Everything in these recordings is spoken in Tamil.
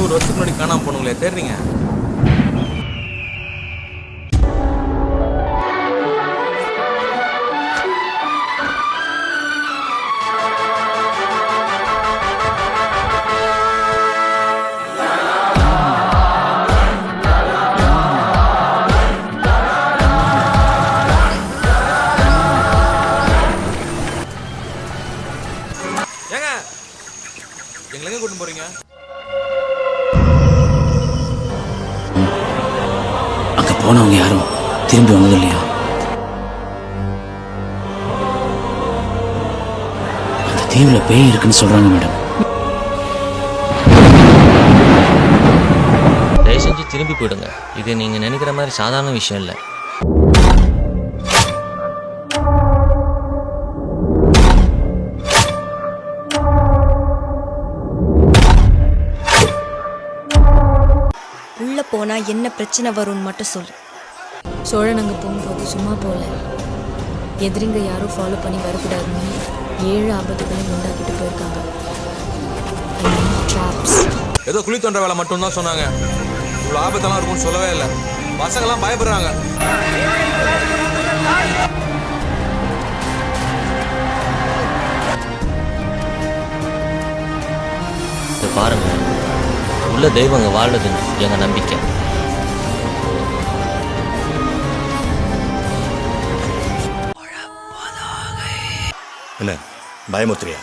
100 வருஷத்துக்கு முன்னாடி காணாம போனவங்களே தேடுறீங்க? ஏங்க எங்க கூட்டு போறீங்க? அங்க போனவங்க யாரும் திரும்பி வந்தது இல்லையா? அந்த தீவுல பேய் இருக்குன்னு சொல்றாங்க மேடம். தயவு செஞ்சு திரும்பி போயிடுங்க. இது நீங்க நினைக்கிற மாதிரி சாதாரண விஷயம் இல்லை. உள்ள போனா என்ன பிரச்சனை வரும்னு மட்டும் சொல்லு. சோழன் அங்கே போகும்போது சும்மா போகல, எதிரிங்க யாரும் ஃபாலோ பண்ணி வரக்கூடாதுன்னு 7 ஆபத்துகளையும் உண்டாக்கிட்டு போயிருக்காங்க. ட்ராப்ஸ். ஏதோ குழி தோன்ற வேலை மட்டும் தான் சொன்னாங்க. இவ்வளோ ஆபத்தெல்லாம் இருக்கும்னு சொல்லவே இல்லை. பசங்கெல்லாம் பயப்படுறாங்க. இதை பாருங்க, உள்ள தெய்வங்க வாழுதுன்னு எங்க நம்பிக்கை. என்ன பயமுத்திரியா?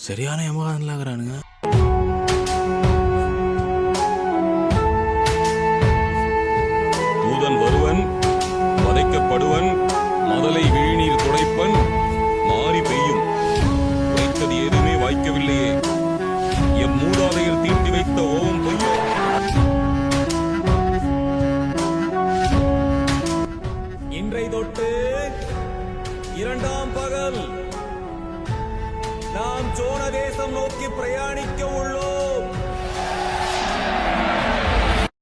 சரியான ஏமாறானுங்க. தூதன் வருவன், வதைக்கப்படுவன், மதலை விழிநீர் துடைப்பன், மாறி பெய்யும். உரைத்தது எதுவுமே வாய்க்கவில்லையே, எம் மூதாதையர் தீட்டி வைத்த ஓவம் பொய்யோ? இன்றை தொட்டு 2ஆம் பகல் நாம் சோழ தேசம் நோக்கி பிரயாணிக்க உள்ளோம்.